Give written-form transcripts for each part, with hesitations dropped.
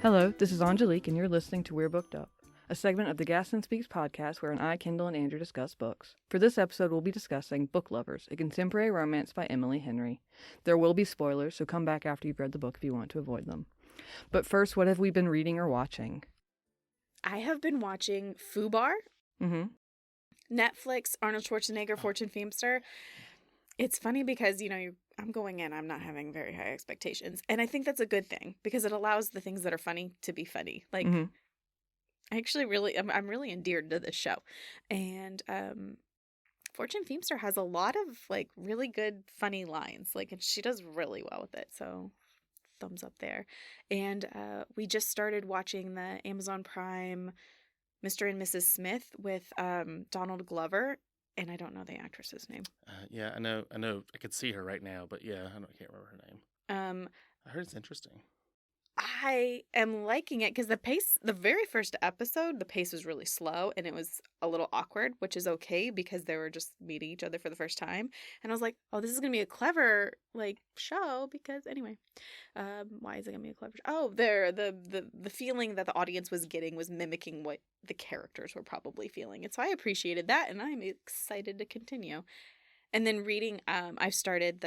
Hello, this is Angelique, and you're listening to We're Booked Up, a segment of the Gaston Speaks podcast where I, Kendall, and Andrew discuss books. For this episode, we'll be discussing Book Lovers, a contemporary romance by Emily Henry. There will be spoilers, so come back after you've read the book if you want to avoid them. But first, what have we been reading or watching? I have been watching Fubar, Netflix, Arnold Schwarzenegger, Fortune Feimster. It's funny because, I'm going in, I'm not having very high expectations. And I think that's a good thing because it allows the things that are funny to be funny. Like, I actually I'm really endeared to this show. And Fortune Feimster has a lot of, really good, funny lines. And she does really well with it. So, thumbs up there. And we just started watching the Amazon Prime Mr. and Mrs. Smith with Donald Glover. And I don't know the actress's name. Yeah, I know. I could see her right now, but yeah, I can't remember her name. I heard it's interesting. I am liking it because the very first episode, the pace was really slow and it was a little awkward, which is okay because they were just meeting each other for the first time. And I was like, oh, this is going to be a clever, show because anyway, why is it going to be a clever show? Oh, the feeling that the audience was getting was mimicking what the characters were probably feeling. And so I appreciated that and I'm excited to continue. And then reading, I started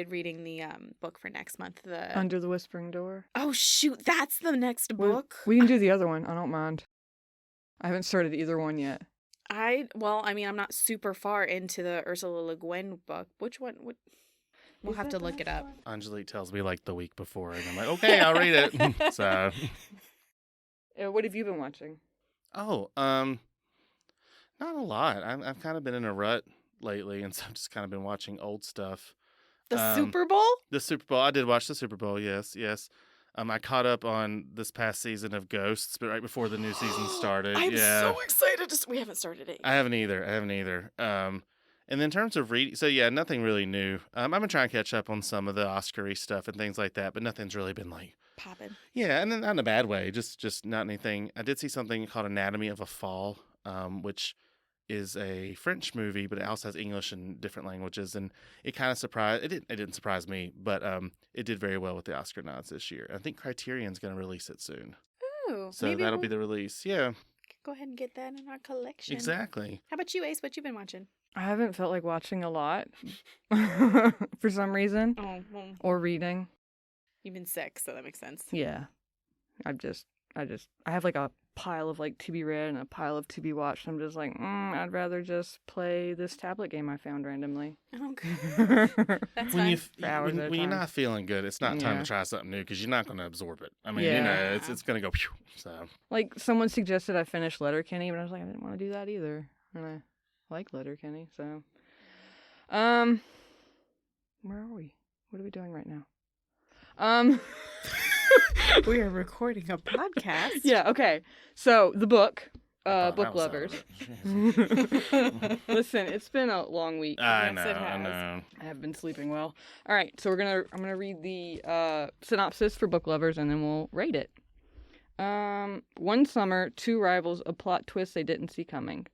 reading the book for next month. The Under the Whispering Door. Oh, shoot. That's the next book. We can do the other one. I don't mind. I haven't started either one yet. I'm not super far into the Ursula Le Guin book. Which one? We'll have to look it up. Angelique tells me the week before, and I'm like, okay, I'll read it. So, what have you been watching? Oh, not a lot. I've kind of been in a rut lately, and so I've just kind of been watching old stuff. The Super Bowl? The Super Bowl. I did watch the Super Bowl, yes. I caught up on this past season of Ghosts, but right before the new season started. I'm so excited. We haven't started it yet. I haven't either. And then in terms of reading, so yeah, nothing really new. I've been trying to catch up on some of the Oscar-y stuff and things like that, but nothing's really been popping. Yeah, and then not in a bad way, just not anything. I did see something called Anatomy of a Fall, which is a French movie, but it also has English and different languages, and it kind of surprised. It didn't surprise me, but it did very well with the Oscar nods this year. I think Criterion's going to release it soon. Oh, so that'll be the release. Yeah, go ahead and get that in our collection. Exactly. How about you, Ace? What you been watching? I haven't felt like watching a lot for some reason, or reading. You've been sick, so that makes sense. Yeah, I have a pile of to be read and a pile of to be watched. I'm just I'd rather just play this tablet game I found randomly. Okay. That's when fine. When you're not feeling good, it's not time to try something new because you're not going to absorb it. I mean, it's going to go. So someone suggested I finish Letterkenny, but I was I didn't want to do that either, and I like Letterkenny. So, where are we? What are we doing right now? We are recording a podcast. Yeah, okay. So, the book, Book Lovers. Listen, it's been a long week. I know. I have been sleeping well. All right, so I'm going to read the synopsis for Book Lovers, and then we'll rate it. One summer, two rivals, a plot twist they didn't see coming.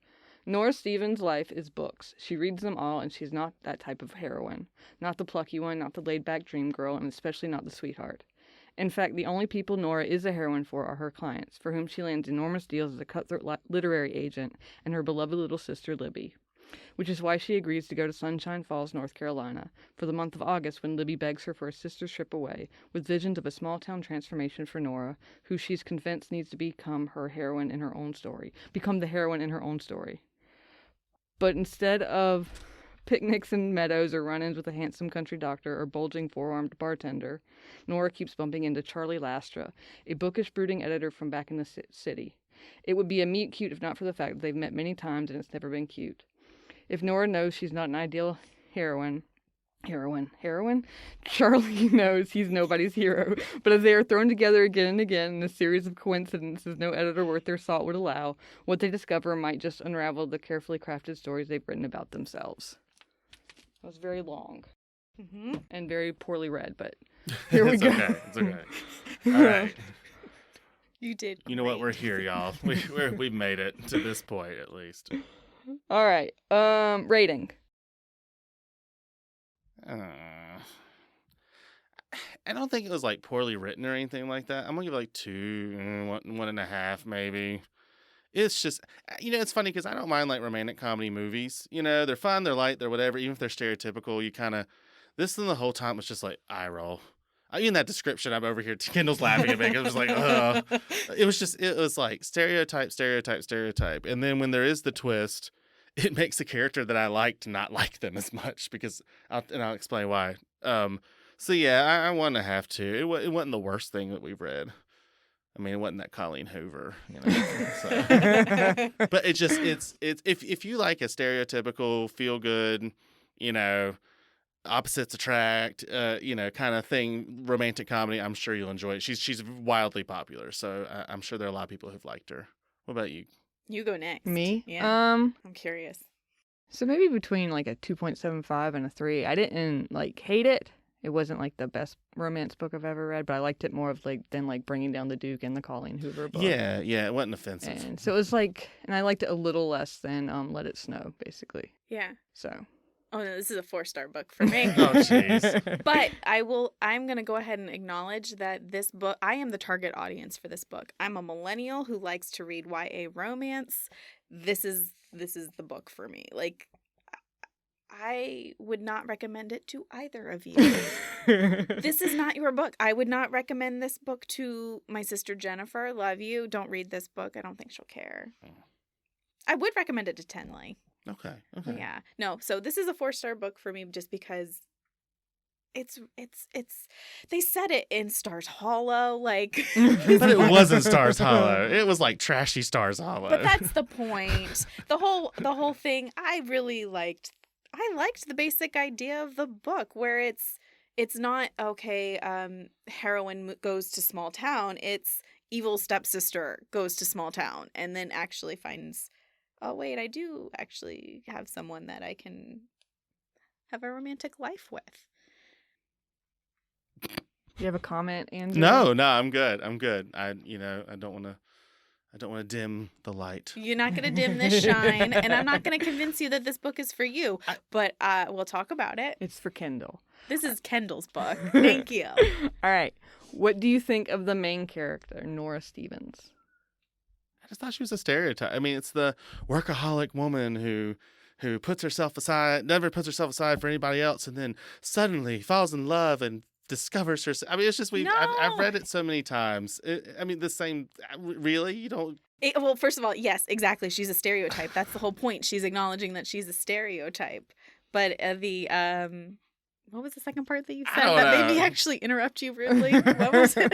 Nora Stevens' life is books. She reads them all, and she's not that type of heroine. Not the plucky one, not the laid-back dream girl, and especially not the sweetheart. In fact, the only people Nora is a heroine for are her clients, for whom she lands enormous deals as a cutthroat literary agent, and her beloved little sister Libby. Which is why she agrees to go to Sunshine Falls, North Carolina, for the month of August when Libby begs her for a sister's trip away, with visions of a small-town transformation for Nora, who she's convinced needs to become the heroine in her own story. But instead of picnics and meadows or run-ins with a handsome country doctor or bulging four-armed bartender, Nora keeps bumping into Charlie Lastra, a bookish, brooding editor from back in the city. It would be a meet cute if not for the fact that they've met many times and it's never been cute. If Nora knows she's not an ideal heroine? Charlie knows he's nobody's hero, but as they are thrown together again and again in a series of coincidences no editor worth their salt would allow, what they discover might just unravel the carefully crafted stories they've written about themselves. It was very long and very poorly read, but here we go. It's okay. All right. You did. You know what? We're here, y'all. We've made it to this point, at least. All right. Rating. I don't think it was like poorly written or anything like that. I'm gonna give it like 2, 1.5 maybe. It's just, it's funny because I don't mind like romantic comedy movies. They're fun, they're light, they're whatever. Even if they're stereotypical, you kind of, this one the whole time was just like eye roll. In that description, I'm over here. Kendall's laughing at me. It was like, ugh. It was like stereotype, stereotype, stereotype. And then when there is the twist, it makes a character that I like to not like them as much because, I'll explain why. So yeah, I want to have to. It wasn't the worst thing that we've read. I mean, it wasn't that Colleen Hoover, So. But it's if you like a stereotypical feel good, opposites attract, kind of thing, romantic comedy, I'm sure you'll enjoy it. She's wildly popular, so I'm sure there are a lot of people who've liked her. What about you? You go next. Me? Yeah. I'm curious. So maybe between like a 2.75 and a 3. I didn't like hate it. It wasn't like the best romance book I've ever read, but I liked it more of than Bringing Down the Duke and the Colleen Hoover book. Yeah, it wasn't offensive. And so it was like, and I liked it a little less than Let It Snow, basically. Yeah. So. Oh no, this is a 4-star book for me. Oh jeez. But I'm going to go ahead and acknowledge that this book, I am the target audience for this book. I'm a millennial who likes to read YA romance. This is the book for me. Like, I would not recommend it to either of you. This is not your book. I would not recommend this book to my sister Jennifer. Love you. Don't read this book. I don't think she'll care. I would recommend it to Tenley. Okay. Yeah. No, so this is a 4-star book for me just because it's they said it in Stars Hollow, like but it wasn't Stars Hollow. It was like trashy Stars Hollow. But that's the point. The whole thing I really liked. I liked the basic idea of the book where it's not heroine goes to small town. It's evil stepsister goes to small town and then actually finds, oh wait, I do actually have someone that I can have a romantic life with. You have a comment, Andrew? No, I'm good. I don't want to dim the light. You're not going to dim this shine, and I'm not going to convince you that this book is for you, but we'll talk about it. It's for Kendall. This is Kendall's book. Thank you. All right. What do you think of the main character, Nora Stevens? I just thought she was a stereotype. I mean, it's the workaholic woman who puts herself aside, never puts herself aside for anybody else, and then suddenly falls in love and discovers herself. I mean, it's just I've read it so many times. The same. Really, you don't. Well, first of all, yes, exactly. She's a stereotype. That's the whole point. She's acknowledging that she's a stereotype. But what was the second part that you said that made me actually interrupt you rudely? What was it?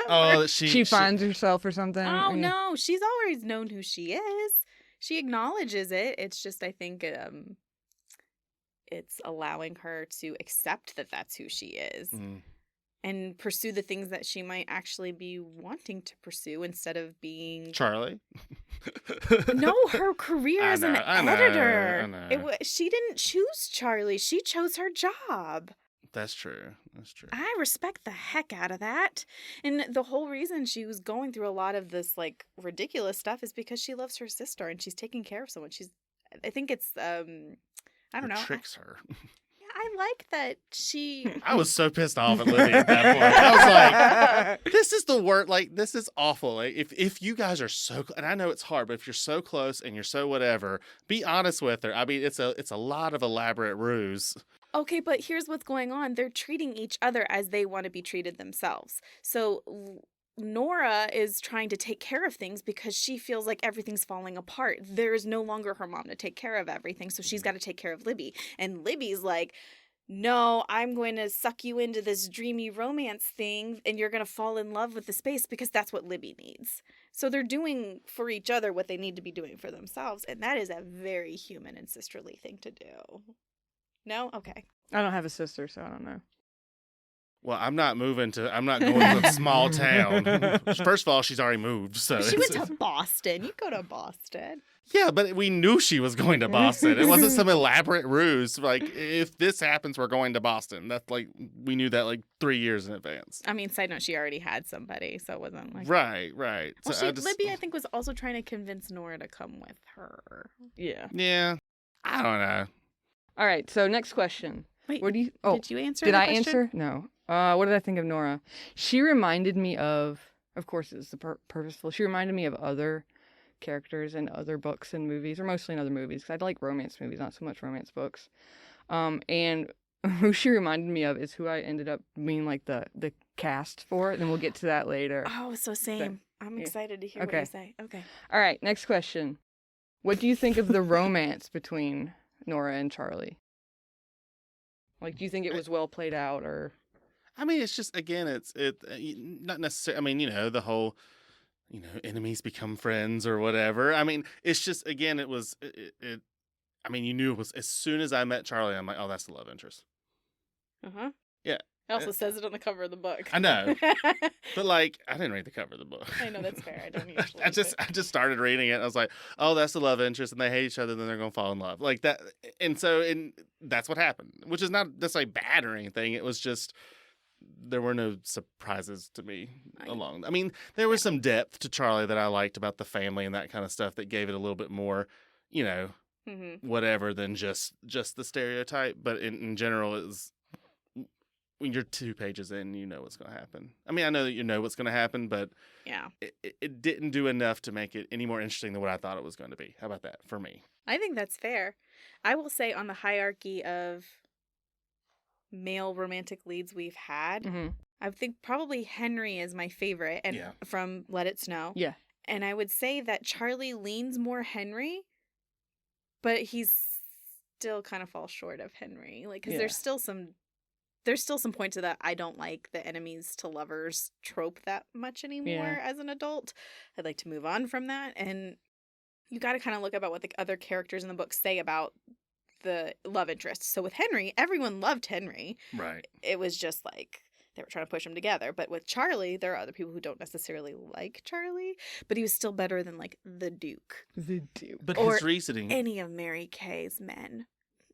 Oh, she finds herself or something. Oh no, she's always known who she is. She acknowledges it. It's just I think it's allowing her to accept that that's who she is and pursue the things that she might actually be wanting to pursue instead of being Charlie. No, her career as an editor. I know. She didn't choose Charlie. She chose her job. That's true. I respect the heck out of that. And the whole reason she was going through a lot of this like ridiculous stuff is because she loves her sister and she's taking care of someone. I think it's I don't know. Tricks her. Yeah, I like that she. I was so pissed off at Libby at that point. I was like, "This is the word. Like, this is awful. Like, if you guys are so, and I know it's hard, but if you're so close and you're so whatever, be honest with her. I mean, it's a lot of elaborate ruse." Okay, but here's what's going on. They're treating each other as they want to be treated themselves. So Nora is trying to take care of things because she feels like everything's falling apart. There is no longer her mom to take care of everything, so she's got to take care of Libby. And Libby's like, no, I'm going to suck you into this dreamy romance thing, and you're going to fall in love with the space because that's what Libby needs. So they're doing for each other what they need to be doing for themselves, and that is a very human and sisterly thing to do. No? Okay. I don't have a sister, so I don't know. Well, I'm not going to a small town. First of all, she's already moved. So she went to Boston. You go to Boston. Yeah, but we knew she was going to Boston. It wasn't some elaborate ruse. Like, if this happens, we're going to Boston. That's like, we knew that like 3 years in advance. I mean, side note, she already had somebody, so it wasn't like... Right. Well, So Libby, I think, was also trying to convince Nora to come with her. Yeah. I don't know. All right, so next question. Wait, Where do you? did you answer Did the I question? answer? No. What did I think of Nora? She reminded me of course, it's purposeful. She reminded me of other characters in other books and movies, or mostly in other movies, because I like romance movies, not so much romance books. And who she reminded me of is who I ended up being like the cast for, and then we'll get to that later. Oh, so same. I'm excited to hear what Okay. you say. Okay. All right, next question. What do you think of the romance between Nora and Charlie? Like, do you think it was well played out, or? I mean, it's just, again, it's not necessarily. I mean, the whole, enemies become friends or whatever. I mean, it's just, again, it was it. I mean, you knew it was as soon as I met Charlie. I'm like, oh, that's the love interest. Uh-huh. Yeah. It also says it on the cover of the book. I know. But like, I didn't read the cover of the book. I know, that's fair. I don't usually. I just started reading it. I was like, oh, that's the love interest, and they hate each other, then they're gonna fall in love, like that. And that's what happened, which is not necessarily bad or anything. It was just there were no surprises to me along. I mean, there was some depth to Charlie that I liked about the family and that kind of stuff that gave it a little bit more, whatever than just the stereotype. But in general, it was. When you're 2 pages in, you know what's going to happen. I mean, I know that you know what's going to happen, but Yeah. it didn't do enough to make it any more interesting than what I thought it was going to be. How about that for me? I think that's fair. I will say on the hierarchy of male romantic leads we've had, Mm-hmm. I think probably Henry is my favorite, and Yeah. from Let It Snow. Yeah. And I would say that Charlie leans more Henry, but he's still kind of falls short of Henry. Like, because Yeah. there's still some points of that I don't like the enemies to lovers trope that much anymore as an adult. I'd like to move on from that. And you got to kind of look about what the other characters in the book say about the love interest. So with Henry, everyone loved Henry. Right. It was just like they were trying to push them together. But with Charlie, there are other people who don't necessarily like Charlie, but he was still better than like the Duke. The Duke. But Or his reasoning, Any of Mary Kay's men.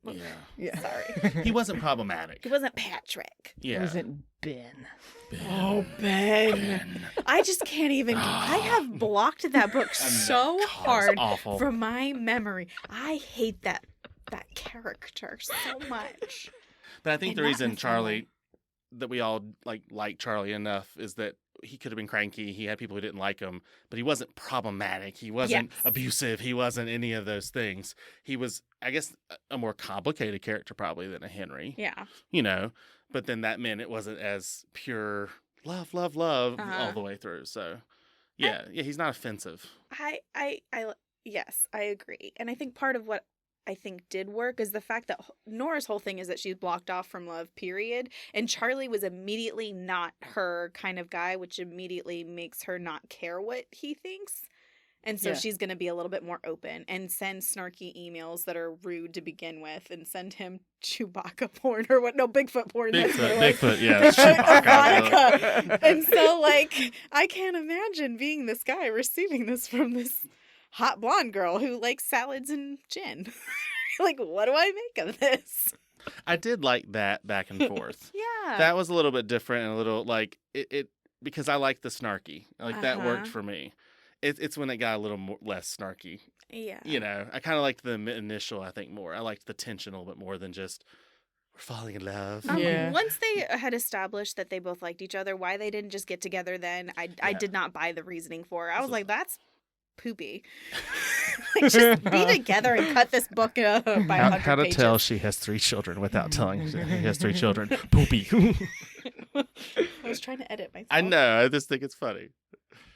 Ugh, Yeah. Sorry. he wasn't problematic. He wasn't Patrick. Yeah. Wasn't Ben. Oh, Ben. I just can't even. I have blocked that book so hard awful. from my memory. I hate that character so much. But I think And the not in reason a fun Charlie, way. that we all like Charlie enough is that he could have been cranky. He had people who didn't like him, but he wasn't problematic. He wasn't Yes. abusive. He wasn't any of those things. He was, I guess, a more complicated character probably than a Henry, Yeah. But then that meant it wasn't as pure love all Uh-huh. the way through. So yeah, he's not offensive. I yes, I agree. And I think part of what I think did work is the fact that Nora's whole thing is that she's blocked off from love, period. And Charlie was immediately not her kind of guy, which immediately makes her not care what he thinks. And so Yeah. she's going to be a little bit more open and send snarky emails that are rude to begin with and send him Chewbacca porn or what? No, Bigfoot porn. that's more like- Bigfoot, yeah. It's Chewbacca. Erotica. And so, like, I can't imagine being this guy receiving this from this hot blonde girl who likes salads and gin. Like, what do I make of this? I did like that back and forth. Yeah. That was a little bit different and a little like it because I like the snarky. Like that worked Uh-huh. for me. It's when it got a little more less snarky. Yeah. I kind of liked the initial. I think more. I liked the tension a little bit more than just we're falling in love. Yeah. Once they had established that they both liked each other, why they didn't just get together then, I Yeah. did not buy the reasoning for. I was So- like, that's poopy. Like, just be together and cut this book by 100 How to pages. tell she has 3 children without telling she has 3 children? Poopy. I was trying to edit myself. I know. I just think it's funny.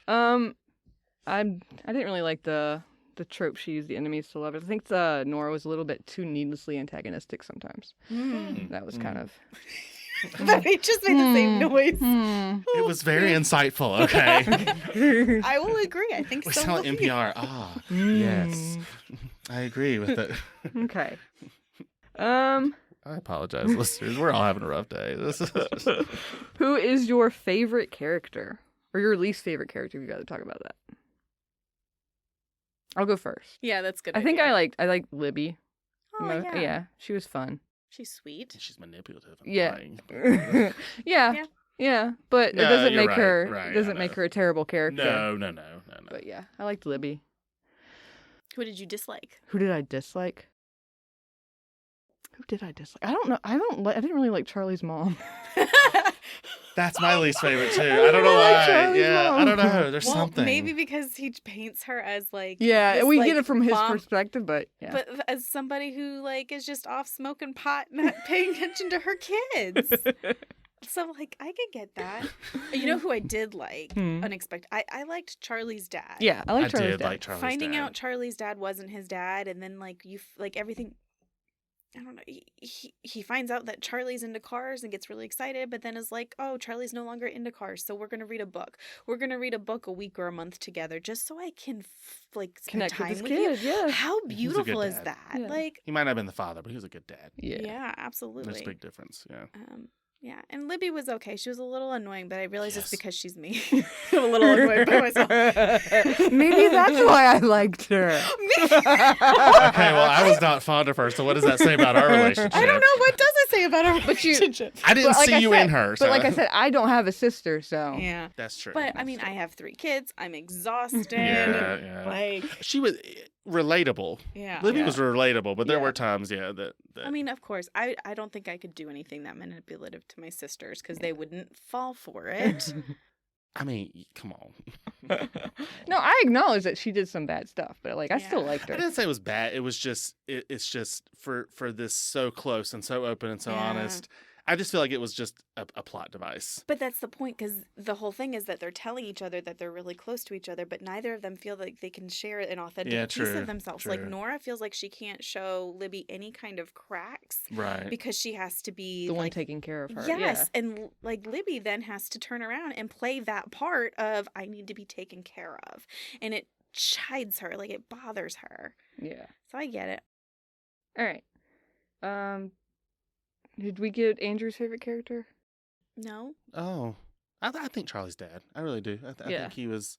I didn't really like the trope she used the enemies to lovers. I think Nora was a little bit too needlessly antagonistic sometimes. Mm. That was kind of. It just made the same noise. It was very insightful. Okay. I will agree. I think We so. sound will like you. NPR. Yes. I agree with it. Okay. I apologize, listeners. We're all having a rough day. This is Who is your favorite character? Or your least favorite character, if you got to talk about that. I'll go first. Yeah, that's good. I think idea. I liked Libby. Oh, yeah. She was fun. She's sweet. She's manipulative. And Yeah. lying. Yeah. Yeah. But No, it doesn't you're make right, her right, it I doesn't make know. her a terrible character. No. But yeah, I liked Libby. Who did you dislike? Who did I dislike? Who did I dislike? I don't know. I didn't really like Charlie's mom. That's my least favorite too. I I don't know really like why. Charlie's Yeah, I mom. don't know. There's Well, something. maybe because he paints her as like Yeah, this, we like, get it from his mom, perspective, but yeah. but as somebody who like is just off smoking pot, not paying attention to her kids. So like I could get that. You know who I did like? Unexpected. I liked Charlie's dad. Yeah, I I like Charlie's did dad. like Charlie's Finding dad. out Charlie's dad wasn't his dad, and then like like everything. I don't know. He finds out that Charlie's into cars and gets really excited, but then is like, "Oh, Charlie's no longer into cars, so we're gonna read a book. We're gonna read a book a week or a month together, just so I can like spend Connect time with his with you." kid, yeah. How He's a good beautiful is dad. that? Yeah. Like, He might not have been the father, but he was a good dad. Yeah. yeah, There's absolutely. a big difference. Yeah. Yeah, and Libby was okay. She was a little annoying, but I realized it's Yes. because she's me. I'm a little annoyed by myself. Maybe that's why I liked her. Okay, well, I was not fond of her, so what does that say about our relationship? I don't know, what does it say about our But you- relationship. I didn't But like see I you said- in her. But So. like I said, I don't have a sister, so Yeah. That's true. But I That's mean, true. I have 3 kids. I'm exhausted. Yeah. Like, She was relatable. yeah. Libby Yeah. was relatable, but there Yeah. were times, that I mean, of course, I don't think I could do anything that manipulative to my sisters because they wouldn't fall for it. I mean, come on. No, I acknowledge that she did some bad stuff, but like I still Yeah. liked I her. didn't say it was bad. It was just it's just for this so close and so open and so Yeah. honest. I just feel like it was just a plot device. But that's the point, because the whole thing is that they're telling each other that they're really close to each other, but neither of them feel like they can share an authentic Yeah, piece true, of themselves. Like true. Nora feels like she can't show Libby any kind of cracks Right. because she has to be The one like, taking care of her. yes, and like Libby then has to turn around and play that part of I need to be taken care of, and it chides her, like it bothers her. Yeah. So I get it. All right. Did we get Andrew's favorite character? No, Oh, I think Charlie's dad. I really do. I Yeah. think he was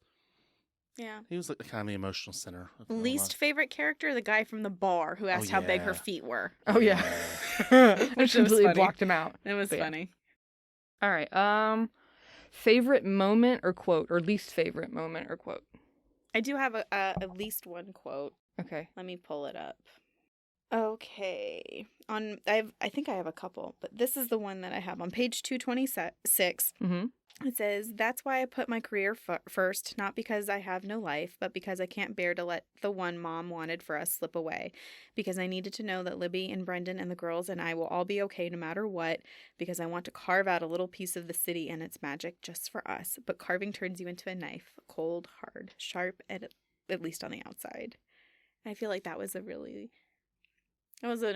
yeah. like kind of the emotional center. Of the whole Least lot. favorite character, the guy from the bar who asked how big her yeah. feet were. Oh yeah. Which I was completely funny. blocked him out. It was But yeah. funny. All right. Favorite moment or quote, or least favorite moment or quote. I do have at least one quote. Okay. Let me pull it up. Okay. I think I have a couple, but this is the one that I have on page 226. Mm-hmm. It says, "That's why I put my career first, not because I have no life, but because I can't bear to let the one Mom wanted for us slip away. Because I needed to know that Libby and Brendan and the girls and I will all be okay no matter what. Because I want to carve out a little piece of the city and its magic just for us. But carving turns you into a knife, cold, hard, sharp, at least on the outside." And I feel like that was an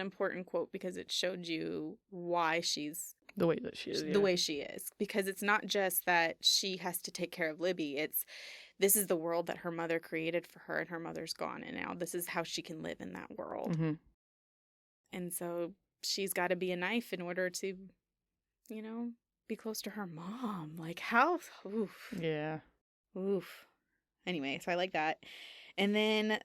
important quote because it showed you why she's The way that she is. the way she is, because it's not just that she has to take care of Libby. This is the world that her mother created for her, and her mother's gone, and now this is how she can live in that world. Mm-hmm. And so she's got to be a knife in order to, be close to her mom. Like how? Oof. Yeah. Oof. Anyway, so I like that. And then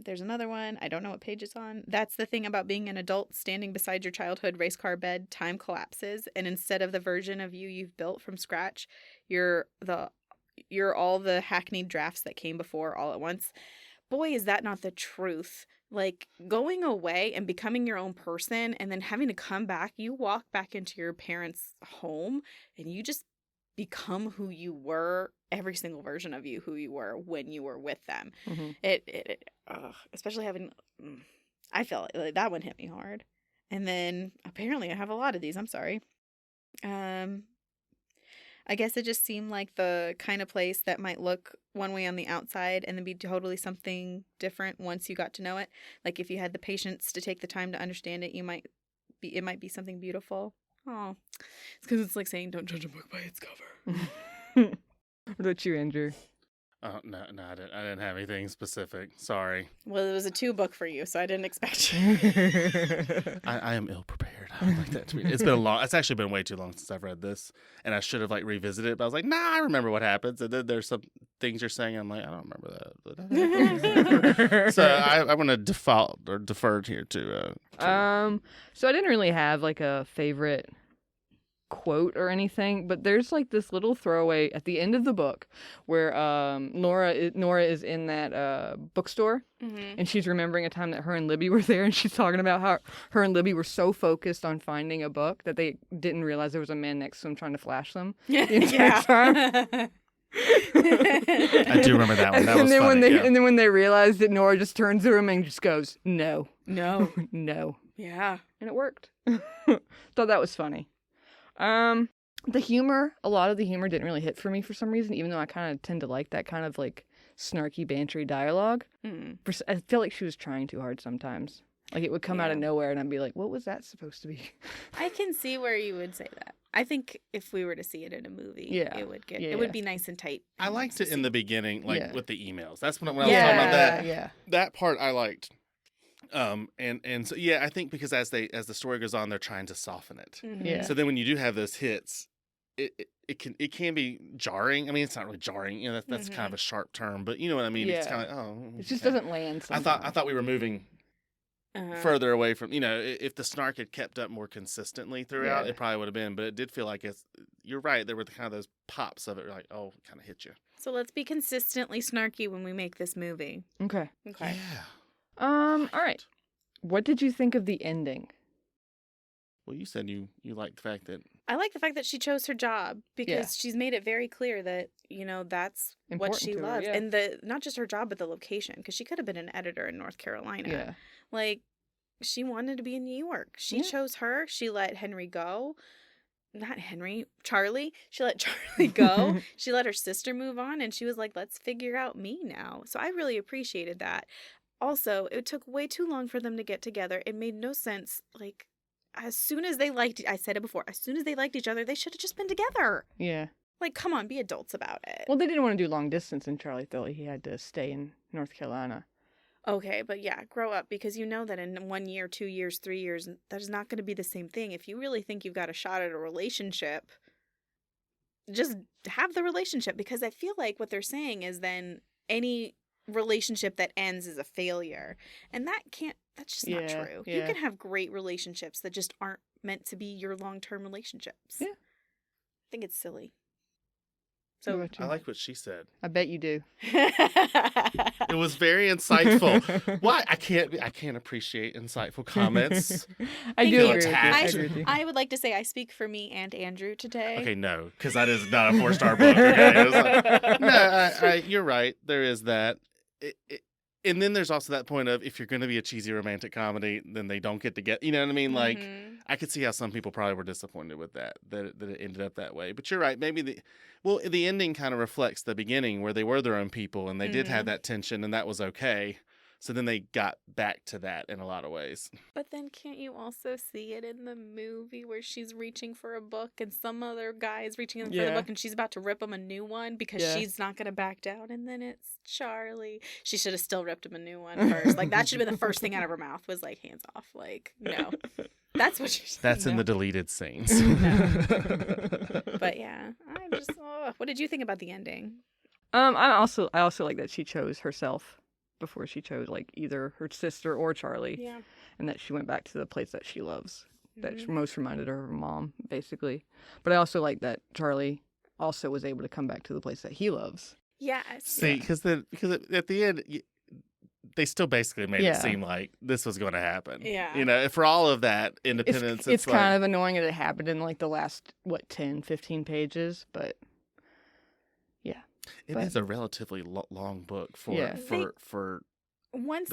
there's another one. I don't know what page it's on. That's the thing about being an adult standing beside your childhood race car bed. Time collapses, and instead of the version of you've built from scratch, you're all the hackneyed drafts that came before all at once. Boy, is that not the truth. Like going away and becoming your own person and then having to come back, you walk back into your parents' home and you just become who you were, every single version of you who you were when you were with them. Mm-hmm. Especially having, I felt like that one hit me hard. And then apparently I have a lot of these. I'm sorry. I guess it just seemed like the kind of place that might look one way on the outside and then be totally something different once you got to know it. Like if you had the patience to take the time to understand it, it might be something beautiful. Oh, it's because it's like saying don't judge a book by its cover. What about you, Andrew? No, I didn't have anything specific. Sorry. Well, it was a 2 book for you, so I didn't expect you. I am ill prepared. I would like that to be. It's actually been way too long since I've read this, and I should have revisited it. But I was like, nah, I remember what happens. And then there's some things you're saying. I'm like, I don't remember that. So I'm gonna defer here to. So I didn't really have a favorite quote or anything, but there's like this little throwaway at the end of the book where Nora is in that bookstore, and she's remembering a time that her and Libby were there, and she's talking about how her and Libby were so focused on finding a book that they didn't realize there was a man next to them trying to flash them the entire time. I do remember that one. That was funny. And then when they realized it, Nora just turns to him and just goes, "No, No. no," Yeah. and it worked. Thought that was funny. The humor, a lot of the humor didn't really hit for me for some reason, even though I kind of tend to like that kind of like snarky, bantery dialogue. I feel like she was trying too hard sometimes. Like it would come out of nowhere, and I'd be like, "What was that supposed to be?" I can see where you would say that. I think if we were to see it in a movie, it would it would be nice and tight. I liked it in the beginning, like with the emails. That's when I was Yeah, talking about that. yeah. That part I liked. And so I think because as the story goes on, they're trying to soften it. Yeah. So then when you do have those hits, it can be jarring. I mean, it's not really jarring. You know, that's kind of a sharp term, but you know what I mean. It's kind of like, it just doesn't land. Sometimes. I thought we were moving further away from, you know, if the snark had kept up more consistently throughout, it probably would have been. But it did feel like you're right. There were kind of those pops of it, like, oh, kind of hit you. So let's be consistently snarky when we make this movie. Okay. Okay. Yeah. All right. What did you think of the ending? Well, you said you liked the fact that I like the fact that she chose her job because she's made it very clear that, you know, that's Important what she to her, loves. yeah. And not just her job, but the location, because she could have been an editor in North Carolina. Yeah. Like, she wanted to be in New York. She chose her. She let Henry go. Not Henry, Charlie. She let Charlie go. She let her sister move on, and she was like, let's figure out me now. So I really appreciated that. Also, it took way too long for them to get together. It made no sense. Like, as soon as they liked, I said it before, as soon as they liked each other, they should have just been together. Yeah. Like, come on, be adults about it. Well, they didn't want to do long distance, and Charlie felt like he had to stay in North Carolina. Okay, but yeah, grow up, because you know that in 1 year, 2 years, 3 years, that is not going to be the same thing. If you really think you've got a shot at a relationship, just have the relationship, because I feel like what they're saying is then any relationship that ends is a failure. And that's just not true. You can have great relationships that just aren't meant to be your long-term relationships. Yeah. I think it's silly. So I like what she said. I bet you do. It was very insightful. Why? I can't appreciate insightful comments. I do agree with you. I would like to say I speak for me and Andrew today. Okay, no, because that is not a 4-star book. Okay? It was like, no, you're right. There is that. And then there's also that point of, if you're going to be a cheesy romantic comedy, then they don't get to get, you know what I mean? Like, I could see how some people probably were disappointed with that it ended up that way. But you're right. Maybe the ending kind of reflects the beginning, where they were their own people and they did have that tension, and that was okay. So then they got back to that in a lot of ways. But then can't you also see it in the movie where she's reaching for a book and some other guy is reaching for the book and she's about to rip him a new one because she's not going to back down, and then it's Charlie. She should have still ripped him a new one first. Like, that should have been the first thing out of her mouth, was like, hands off. Like, no. That's what you're saying. That's in the deleted scenes. But yeah, what did you think about the ending? I also like that she chose herself before she chose like either her sister or Charlie. Yeah. And that she went back to the place that she loves, that most reminded her of her mom, basically. But I also like that Charlie also was able to come back to the place that he loves. Yes. See, because at the end, they still basically made it seem like this was going to happen. Yeah. You know, for all of that independence, it's kind of annoying that it happened in like the last 10, 15 pages, but yeah. It is a relatively long book for the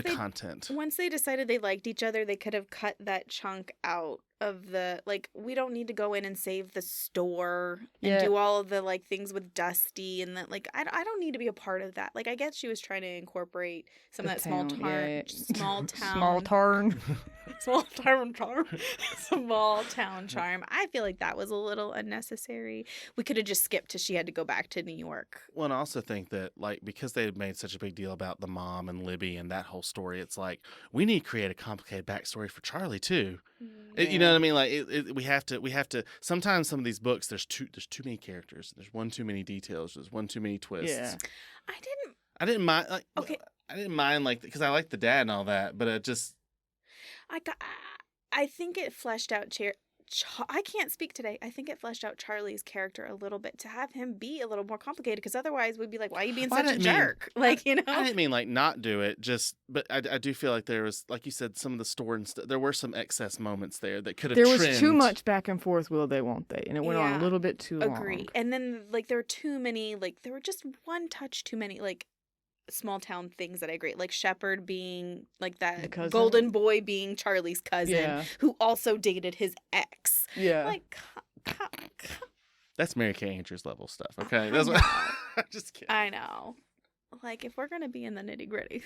content. Once they decided they liked each other, they could have cut that chunk out of the, like, we don't need to go in and save the store and do all of the, like, things with Dusty and that, like, I don't need to be a part of that. Like, I guess she was trying to incorporate some of that small town charm. I feel like that was a little unnecessary. We could have just skipped to she had to go back to New York. Well, and I also think that, like, because they had made such a big deal about the mom and Libby and that whole story, it's like, we need to create a complicated backstory for Charlie too. You know what I mean? Like, we have to. Sometimes some of these books, there's too many characters. There's one too many details. There's one too many twists. Yeah. I didn't mind. Like, okay. I didn't mind, like, because I like the dad and all that, but it just. I think it fleshed out I can't speak today. I think it fleshed out Charlie's character a little bit to have him be a little more complicated, because otherwise we'd be like, why are you being such a jerk? Like, you know? I didn't mean like not do it, but I do feel like there was, like you said, some of the store and stuff, there were some excess moments there that could have There was trimmed. too much back and forth, will they, won't they? And it went on a Yeah. little bit too long. Agree. And then, like, there were too many, like, there were just one touch too many, like, small town things that I agree. Like Shepard being, like, The that cousin? golden boy being Charlie's cousin, Yeah. who also dated his ex. Yeah. Like, That's Mary Kay Andrews level stuff. Okay, I that's what. I'm just kidding. I know. Like, if we're going to be in the nitty gritty.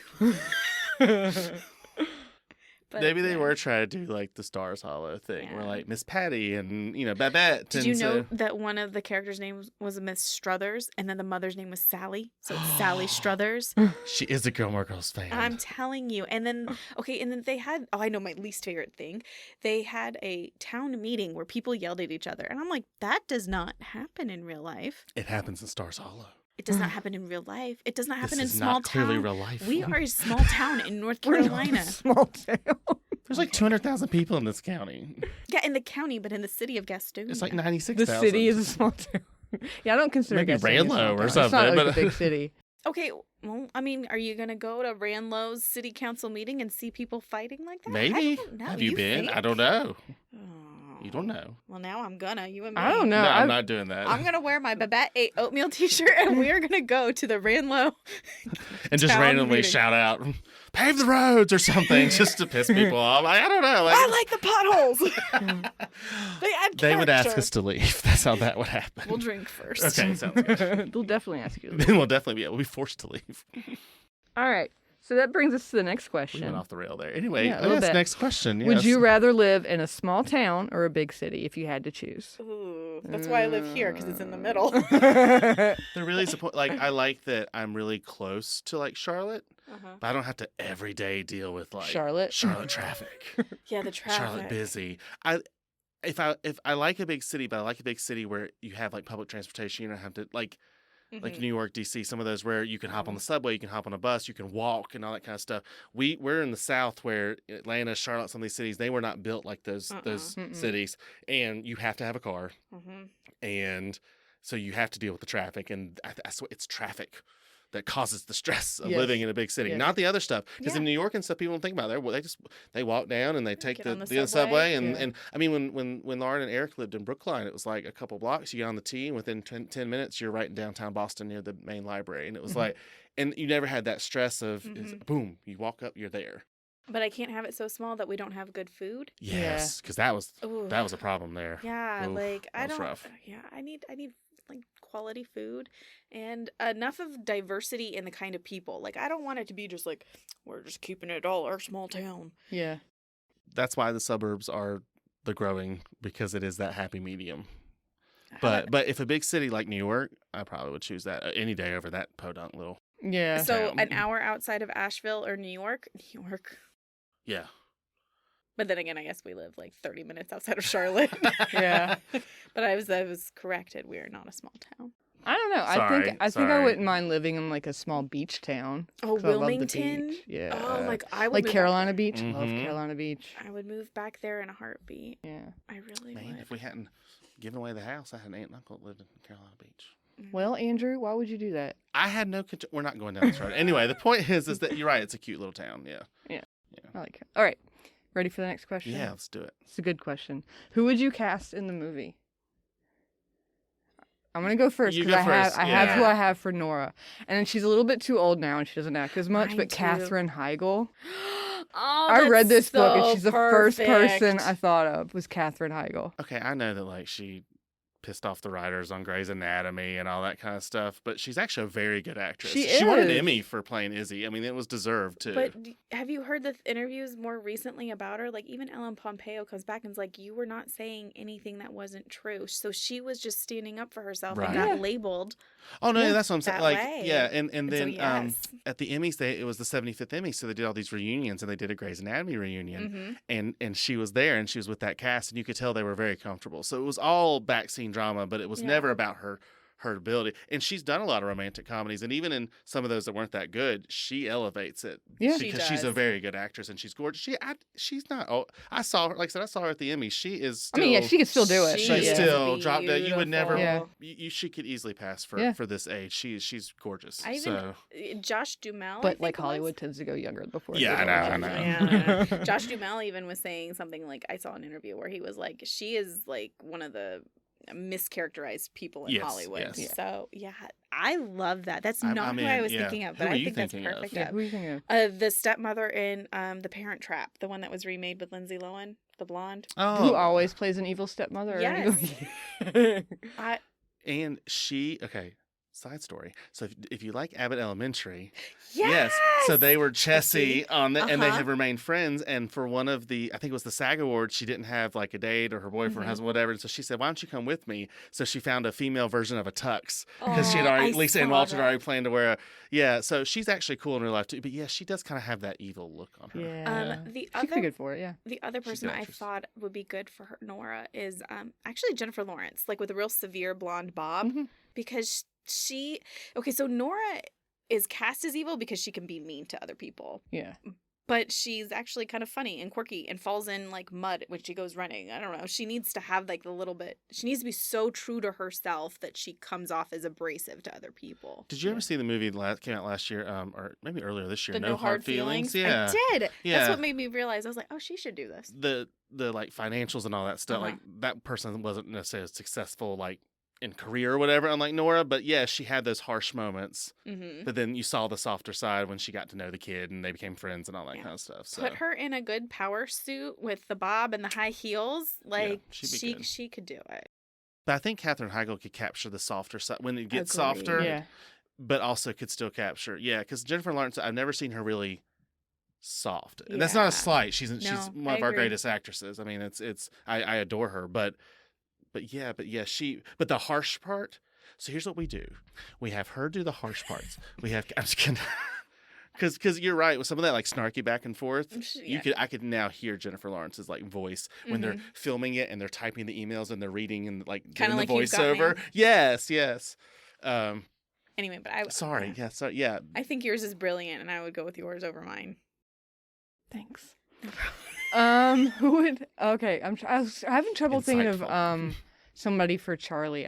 But Maybe they yeah. were trying to do like the Stars Hollow thing, where Yeah. like Miss Patty and Babette. Did and you so- know that one of the characters' names was Miss Struthers, and then the mother's name was Sally? So it's Sally Struthers. she is a Gilmore Girls fan? I'm telling you. And then, okay, and then they had, I know my least favorite thing. They had a town meeting where people yelled at each other. And I'm like, that does not happen in real life. It happens in Stars Hollow. It does not happen in real life. It does not happen This in is small not clearly town. real life. We are a small town in North We're not a Carolina. small town. There's like 200,000 people in this county. Yeah, in the county, but in the city of Gastonia. It's like The 96,000. city is a small town. Yeah, I don't consider Maybe Gastonia a small Ranlow or town. It's something, not like but- a big city. Okay, well, I mean, are you going to go to Ranlow's city council meeting and see people fighting like that? Maybe. I don't know. Have you been? I think? don't know. Oh. You don't know. Well, now I'm gonna. You and me. I don't know. No, I'm I've- not doing that. I'm gonna wear my Babette ate oatmeal T-shirt, and we are gonna go to the Ranlow. and just town randomly meeting. shout out, pave the roads or something, just to piss people off. Like, I don't know. Like, I like the potholes. They add they would ask character. us to leave. That's how that would happen. We'll drink first. Okay, sounds good. They'll definitely ask you. Then we'll definitely we'll be forced to leave. All right. So that brings us to the next We question. went off the rail there. Anyway, Yeah, a little bit. next question. Would yes. you rather live in a small town or a big city if you had to choose? Ooh, that's why I live here, because it's in the middle. There really is a point. Like, I like that I'm really close to like Charlotte, Uh-huh. but I don't have to every day deal with like Charlotte? Charlotte traffic, Yeah, the traffic. Charlotte busy. If I like a big city, but I like a big city where you have like public transportation. You don't have to like Mhm. New York, DC, some of those where you can hop on the subway, you can hop on a bus, you can walk and all that kind of stuff. We're in the South where Atlanta, Charlotte, some of these cities, they were not built like those Mm-mm. cities. And you have to have a car. Mhm. And so you have to deal with the traffic. And I swear it's traffic that causes the stress of Yes. living in a big city, Yes. not the other stuff. Because Yeah. in New York and stuff, people don't think about it. They walk down and they take get the on the subway. subway. And, Yeah. and I mean, when Lauren and Eric lived in Brookline, it was like a couple blocks. You get on the T, and within 10 minutes, you're right in downtown Boston near the main library. And it was Mhm. like, and you never had that stress of, Mhm. boom, you walk up, you're there. But I can't have it so small that we don't have good food. Yeah. Yes, because that was Ooh. a problem there. Yeah, Oof, like I that was don't. rough. Yeah, I need like quality food and enough of diversity in the kind of people. Like I don't want it to be just like we're just keeping it all our small town. Yeah. That's why the suburbs are the growing, because it is that happy medium. How But if a big city like New York, I probably would choose that any day over that podunk little. Yeah. so town. an hour outside of Asheville or New York. Yeah. But then again, I guess we live like 30 minutes outside of Charlotte. Yeah. But I was corrected. We are not a small town. I don't know. Sorry, I think I sorry. wouldn't mind living in like a small beach town. Oh, 'cause I love the Wilmington. beach. Yeah. Oh, like I would like move Carolina Back Beach. Love Mhm. Carolina Beach. I would move back there in a heartbeat. Yeah. I really Man, would. if we hadn't given away the house, I had an aunt and uncle that lived in Carolina Beach. Well, Andrew, why would you do that? I had no control. We're not going down this road. Anyway, the point is that you're right. It's a cute little town. Yeah. I like it. All right. Ready for the next question? Yeah, let's do it. It's a good question. Who would you cast in the movie? I'm gonna go first You because go first, I have who yeah. I have for Nora, and then she's a little bit too old now and she doesn't act as much. Mine but too. Katherine Heigl, Oh, I read that's this book and so she's the first person perfect. I thought of was Katherine Heigl. Okay, I know that like she pissed off the writers on Grey's Anatomy and all that kind of stuff, but she's actually a very good actress. She won an is. Emmy for playing Izzy. I mean, it was deserved too. But have you heard the interviews more recently about her? Like even Ellen Pompeo comes back and is like, "You were not saying anything that wasn't true." So she was just standing up for herself Right. and got Yeah. labeled. oh no, Yeah, that's what I'm saying. that Like, way. yeah, and And so, then yes. at the Emmys, it was the 75th Emmy, so they did all these reunions, and they did a Grey's Anatomy reunion, Mm-hmm. and she was there, and she was with that cast, and you could tell they were very comfortable. So it was all backseat drama, but it was Yeah. never about her ability. And she's done a lot of romantic comedies, and even in some of those that weren't that good, she elevates it. Yeah. She because she's a does. very good actress and she's gorgeous. She's not. Oh, I saw her. Like I said, I saw her at the Emmy. She is. Still, I mean, yeah, she could still do it. She but she's yeah. still dropped out. You would never. Yeah. She could easily pass for Yeah. for this age. She's gorgeous. I even so Josh Duhamel. I But think like it was. Hollywood tends to go younger before. Yeah, they I go know, older. I Yeah. Josh Duhamel even was saying something like, I saw an interview where he was like, she is like one of the mischaracterized people in Yes, Hollywood. yes. So yeah, I love that. That's I'm- not I'm who I in, was yeah. thinking of, Who but are I you think that's thinking of? perfect. Yeah, who are you thinking of? The stepmother in The Parent Trap, the one that was remade with Lindsay Lohan, the blonde. Who oh, always plays an evil stepmother? or Yes. anything? I and she side story. So if you like Abbott Elementary, yes. so they were Chessie on the, and they Uh-huh. have remained friends. And for one of the, I think it was the SAG Awards, she didn't have like a date or her boyfriend, Mhm. husband, whatever. And so she said, "Why don't you come with me?" So she found a female version of a tux because she had already, Lisa Ann Walsh had already planned to wear a. Yeah, so she's actually cool in real life too. But yeah, she does kind of have that evil look on her. Yeah. The She could be other good for it. Yeah. the other She's a person good I actress. thought would be good for her, Nora, is actually Jennifer Lawrence, like with a real severe blonde bob, Mhm. because she. Okay, so Nora is cast as evil because she can be mean to other people, Yeah. but she's actually kind of funny and quirky and falls in like mud when she goes running. I don't know. She needs to have like the little bit. She needs to be so true to herself that she comes off as abrasive to other people. Did you ever see the movie that came out last year, or maybe earlier this year? The No Hard Feelings. Yeah, I did. Yeah. That's what made me realize. I was like, oh, she should do this. the like financials and all that stuff. Uh-huh. Like that person wasn't necessarily successful, like in career or whatever, unlike Nora. But yeah, she had those harsh moments. Mm-hmm. But then you saw the softer side when she got to know the kid and they became friends and all that Yeah. kind of stuff. So Put her in a good power suit with the bob and the high heels. Like she'd be good. she could do it. but I think Katherine Heigl could capture the softer side when it gets Agreed. softer, Yeah. but also could still capture. Yeah, because Jennifer Lawrence, I've never seen her really soft. And that's not Yeah. a slight. She's No, one I of our agree. greatest actresses. I mean, I adore her, but yeah, but the harsh part. So here's what we do: we have her do the harsh parts. We have I'm just kidding. Because you're right with some of that like snarky back and forth. Yeah. I could now hear Jennifer Lawrence's like voice when they're filming it and they're typing the emails and they're reading and like doing Kinda the like You've Got voiceover. Mail. Yes. Anyway, but I Sorry. yeah. Yeah. I think yours is brilliant, and I would go with yours over mine. Thanks. Who would? Okay, I was having trouble thinking of Insightful. somebody for Charlie.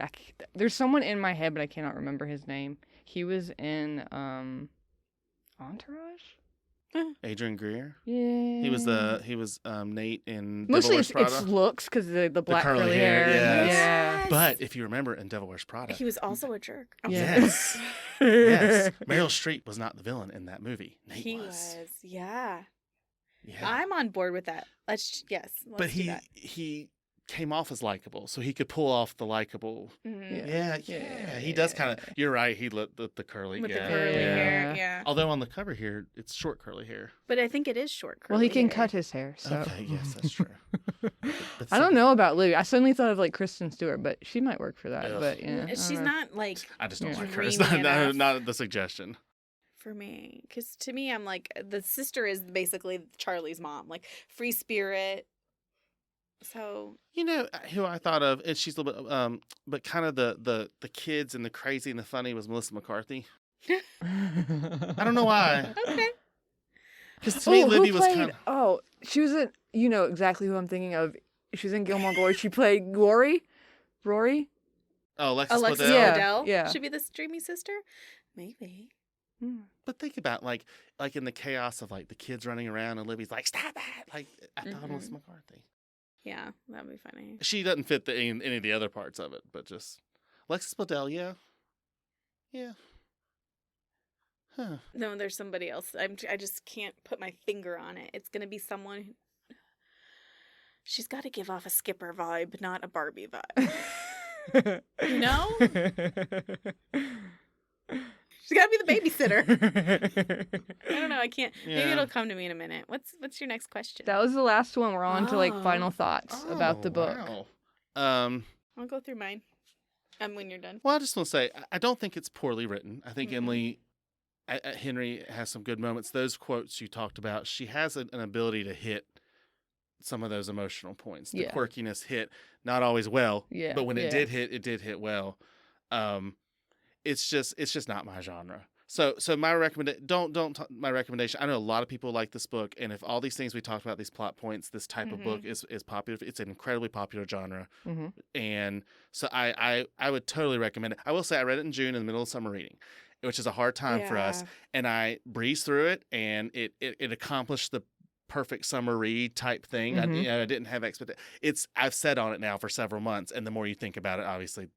There's someone in my head, but I cannot remember his name. He was in Entourage. Adrian Greer. Yeah. He was Nate in Mostly Devil Wears Prada. it's looks because the black curly hair, yes. Yeah. But if you remember in Devil Wears Prada, He was also a jerk. Oh, Yeah. yes, yes, Meryl Streep was not the villain in that movie. Nate he was. was. Yeah. Yeah. I'm on board with that. Let's do but he that. he came off as likable, so he could pull off the likable. Mhm. Yeah, he does kind of. You're right. He lit the curly. With yeah, the curly yeah. hair, yeah. Although on the cover here, it's short curly hair. But I think it is short curly Well, he can hair. cut his hair. So. Okay, yes, that's true. But I don't know about Lou. I suddenly thought of like Kristen Stewart, but she might work for that. Ugh. But yeah, I don't She's know. not like I just don't Yeah. like her. It's Dreamy not, enough. not the suggestion. for me, because to me, I'm like the sister is basically Charlie's mom, like free spirit. So You know who I thought of, and she's a little bit, but kind of the kids and the crazy and the funny was Melissa McCarthy. I don't know why, okay, because to me who Libby was played? kind of. Oh, she was in. You know exactly who I'm thinking of. She was in Gilmore Girls. She played Rory. Oh, Alexis Alexis Bledel. Yeah. Bledel yeah. should be the dreamy sister, maybe. But think about like in the chaos of like the kids running around and Libby's like, "Stop it!" Like I thought Melissa McCarthy. Yeah, that'd be funny. She doesn't fit any of the other parts of it, but just Alexis Bledel, yeah. Huh. No, there's somebody else. I just can't put my finger on it. It's gonna be someone. She's got to give off a Skipper vibe, not a Barbie vibe. You know? She's got to be the babysitter. I don't know. I can't. Maybe Yeah. it'll come to me in a minute. What's your next question? That was the last one. We're on to like Oh. final thoughts about the book. Wow. I'll go through mine. When you're done. Well, I just want to say I don't think it's poorly written. I think Mm-mm. Emily Henry has some good moments. Those quotes you talked about, she has an ability to hit some of those emotional points. The Yeah. quirkiness hit not always well, Yeah, but when yeah. it did hit well. It's just not my genre. So my my recommendation. I know a lot of people like this book, and if all these things we talked about, these plot points, this type of book is popular, it's an incredibly popular genre, and so I would totally recommend it. I will say I read it in June in the middle of summer reading, which is a hard time for us, and I breezed through it, and it accomplished the perfect summer read type thing. I didn't have expectations. I've said on it now for several months, and the more you think about it, obviously,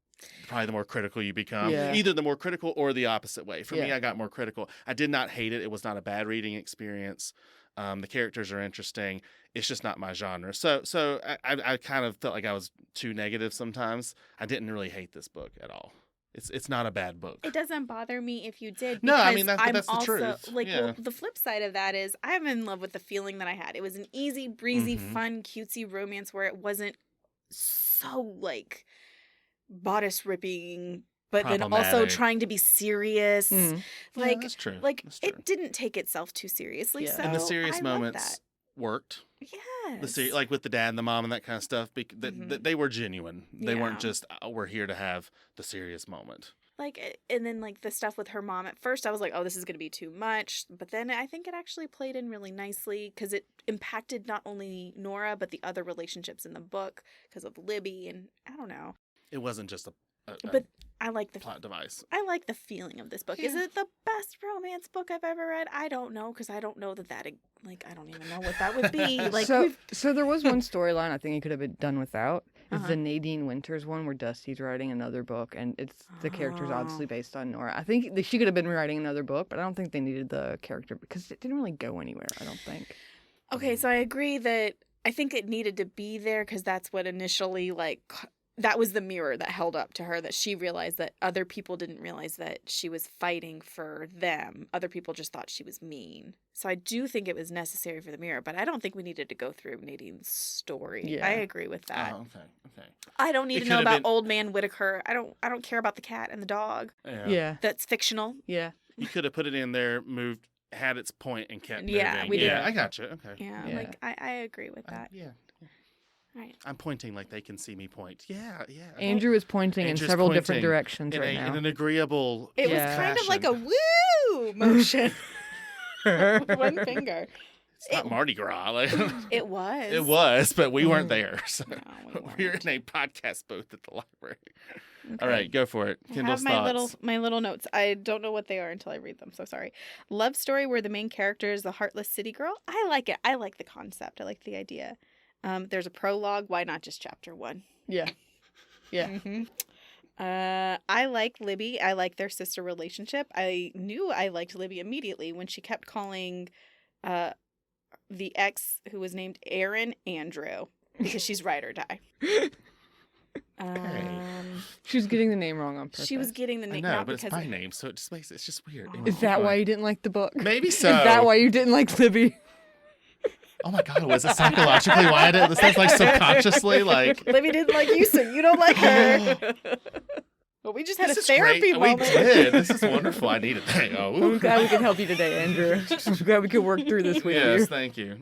probably the more critical you become. Yeah. Either the more critical or the opposite way. For me, I got more critical. I did not hate it. It was not a bad reading experience. The characters are interesting. It's just not my genre. So I kind of felt like I was too negative sometimes. I didn't really hate this book at all. It's not a bad book. It doesn't bother me if you did. No, I mean, because that's the also, truth. Like, Yeah. well, the flip side of that is I'm in love with the feeling that I had. It was an easy, breezy, fun, cutesy romance where it wasn't so, like, bodice ripping, but then also Problematic. trying to be serious. Like, Yeah, that's true. like That's true. it didn't take itself too seriously. Yeah. So And the serious I love moments that. worked. Yes. Like with the dad and the mom and that kind of stuff. They were genuine. They weren't Yeah. just we're here to have the serious moment. Like, and then like the stuff with her mom, at first I was like, oh, this is going to be too much. But then I think it actually played in really nicely because it impacted not only Nora, but the other relationships in the book because of Libby. And I don't know. It wasn't just a But I like the plot device. I like the feeling of this book. Is Yeah. it the best romance book I've ever read? I don't know because I don't know that like I don't even know what that would be. Like so there was one storyline I think it could have been done without. It's Uh-huh. the Nadine Winters one where Dusty's writing another book, and it's the character's obviously based on Nora. I think she could have been writing another book, but I don't think they needed the character because it didn't really go anywhere. I don't think. Okay, so I agree that I think it needed to be there because that's what initially that was the mirror that held up to her, that she realized that other people didn't realize that she was fighting for them. Other people just thought she was mean. So I do think it was necessary for the mirror, but I don't think we needed to go through Nadine's story. Yeah. I agree with that. Oh, okay. I don't need It to know could have about been- Old Man Whitaker. I don't care about the cat and the dog. Yeah. That's fictional. Yeah. You could have put it in there, had its point, and kept Yeah, moving. we did. Yeah, I got you. Okay. Yeah, Yeah. like I agree with that. Yeah. Right. I'm pointing like they can see me point. Yeah. Andrew is pointing Andrew's in several different pointing directions in, right in now. an agreeable. It Yeah. was kind of like a fashion. woo motion with one finger. It's not Mardi Gras. Like, It was. it was, but we weren't there. So No, we weren't. we're in a podcast booth at the library. Okay. All right, go for it. I Kendall's have thoughts. my little notes. I don't know what they are until I read them, so sorry. Love story where the main character is the heartless city girl. I like it. I like the concept. I like the idea. There's a prologue. Why not just chapter 1? Yeah. Yeah. Mm-hmm. I like Libby. I like their sister relationship. I knew I liked Libby immediately when she kept calling the ex who was named Aaron Andrew because she's ride or die. She was getting the name wrong on purpose. She was getting the I name know, not but it's because my name, so it just makes it's just weird. Oh. Is that why you didn't like the book? Maybe Is so. that why you didn't like Libby? Oh my God, was it psychologically why I didn't? This is like subconsciously, like. Libby didn't like you, so you don't like her. But we just had This a is therapy great. moment. We did. This is wonderful. I needed that. I'm Oh, glad we could help you today, Andrew. I'm glad we could work through this with yes, you. thank you.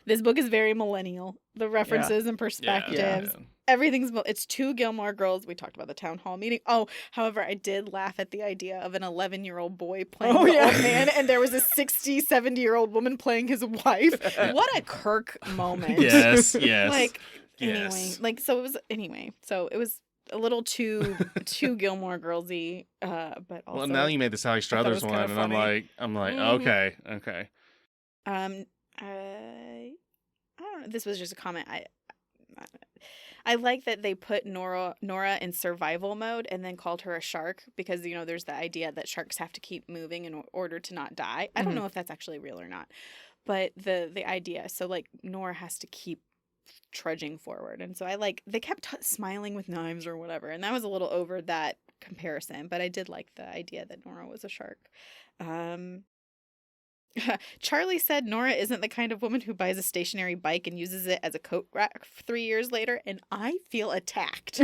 This book is very millennial. The references and perspectives. Everything's it's 2 Gilmore Girls. We talked about the town hall meeting. Oh, however, I did laugh at the idea of an 11-year-old boy playing the old man, and there was a 60, 70-year-old woman playing his wife. What a Kirk moment. Yes. Like Yes. anyway, like so it was anyway. So it was a little too Gilmore Girlsy, but also Well, now you made the Sally it Struthers was one, kinda and I'm funny. like, Mhm. okay. I don't know. This was just a comment. I like that they put Nora in survival mode and then called her a shark because, you know, there's the idea that sharks have to keep moving in order to not die. I don't know if that's actually real or not, but the idea. So, like, Nora has to keep trudging forward. And so they kept smiling with knives or whatever. And that was a little over that comparison, but I did like the idea that Nora was a shark. Charlie said Nora isn't the kind of woman who buys a stationary bike and uses it as a coat rack 3 years later, and I feel attacked.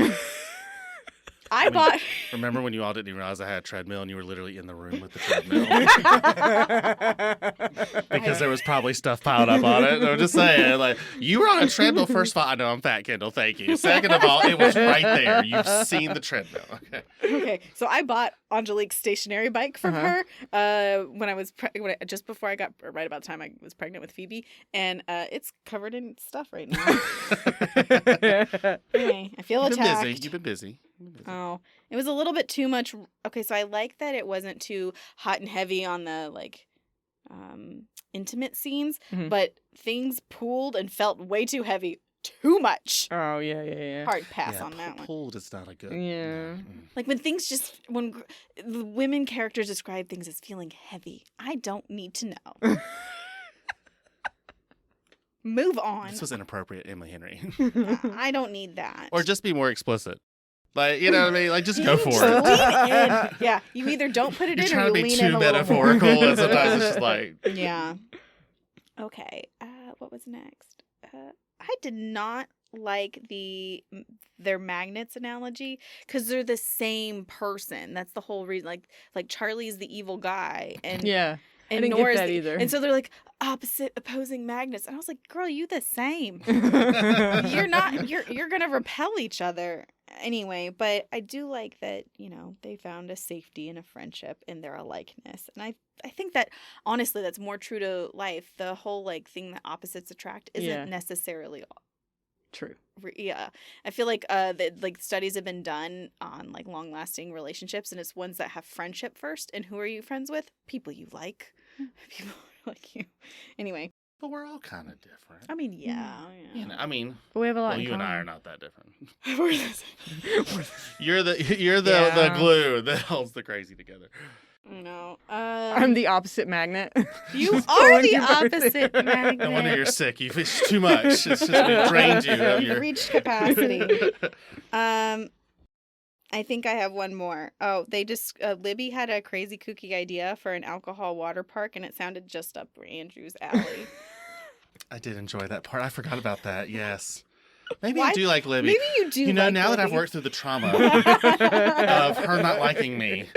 I bought. Remember when you all didn't even realize I had a treadmill and you were literally in the room with the treadmill? Because there was probably stuff piled up on it. I'm just saying, like, you were on a treadmill, first of all. I know I'm fat, Kendall. Thank you. Second of all, it was right there. You've seen the treadmill. Okay. Okay, so I bought Angelique's stationary bike from her when I was just before I got right about the time I was pregnant with Phoebe, and it's covered in stuff right now. Anyway, I feel attacked. You've been busy. Oh, it was a little bit too much. Okay, so I like that it wasn't too hot and heavy on the intimate scenes, but things pooled and felt way too heavy. Too much. Oh, yeah. Hard pass on that one. Pulled is not a good. Yeah. Like when things when the women characters describe things as feeling heavy, I don't need to know. Move on. This was inappropriate, Emily Henry. I don't need that. Or just be more explicit. Like, you know what I mean? Like, just go for Lean it. in. Yeah, you either don't put it You're in or trying you to be lean too in a little metaphorical, more. and sometimes it's just like. Yeah. Okay. What was next? I did not like their magnets analogy because they're the same person. That's the whole reason. Like Charlie's the evil guy, and Yeah. I and didn't Nora's get that either. And so they're like opposing magnets, and I was like, "Girl, you the same. You're not. You're gonna repel each other anyway." But I do like that. They found a safety and a friendship in their alikeness, and I think that honestly, that's more true to life. The whole thing that opposites attract isn't necessarily True. Yeah, I feel like studies have been done on long lasting relationships, and it's ones that have friendship first. And who are you friends with? People you like, people like you. Anyway, But we're all kind of different. I mean, yeah. I mean, But we have a lot well, in you and I common. are not that different. We're the same. You're the Yeah. glue that holds the crazy together. No, I'm the opposite magnet. you Just are pulling the you further. opposite magnet. No wonder you're sick. It's too much. It's just drained you of You've your. reached capacity. I think I have one more. Oh, they just Libby had a crazy kooky idea for an alcohol water park, and it sounded just up Andrew's alley. I did enjoy that part. I forgot about that. Yes. Maybe Why? I do like Libby. Maybe you do. Now that I've Libby. worked through the trauma of her not liking me,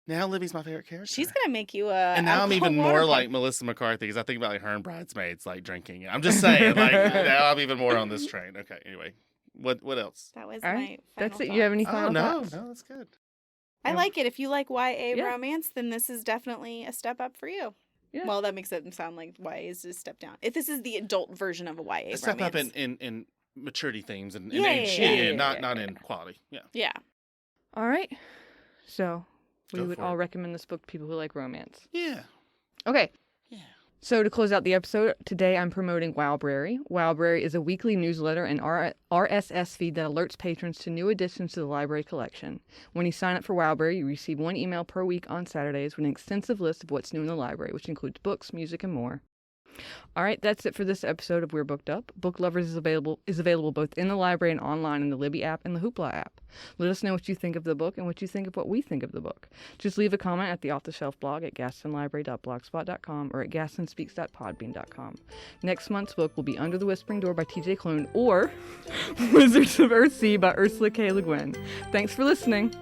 now Libby's my favorite character. She's gonna make you a. And now I'm alcohol even water more park. like Melissa McCarthy because I think about her and Bridesmaids drinking. I'm just saying, now I'm even more on this train. Okay, anyway, what else? That was All my. right. Final That's it. You have any thoughts. final no, thoughts? that's good. I like it. If you like YA Yeah. romance, then this is definitely a step up for you. Yeah. Well, that makes it sound like YA is a step down. If this is the adult version of a YA A step romance. up in maturity themes and Yeah, age, yeah, not in quality. Yeah. Yeah. All right. So we Go would for all it. recommend this book to people who like romance. Yeah. Okay. Yeah. So to close out the episode, today I'm promoting Wowberry. Wowberry is a weekly newsletter and RSS feed that alerts patrons to new additions to the library collection. When you sign up for Wowberry, you receive one email per week on Saturdays with an extensive list of what's new in the library, which includes books, music, and more. All right, that's it for this episode of We're Booked Up. Book Lovers is available both in the library and online in the Libby app and the Hoopla app. Let us know what you think of the book and what you think of what we think of the book. Just leave a comment at the Off the Shelf blog at gastonlibrary.blogspot.com or at gastonspeaks.podbean.com. Next month's book will be Under the Whispering Door by T.J. Klune or Wizards of Earthsea by Ursula K. Le Guin. Thanks for listening.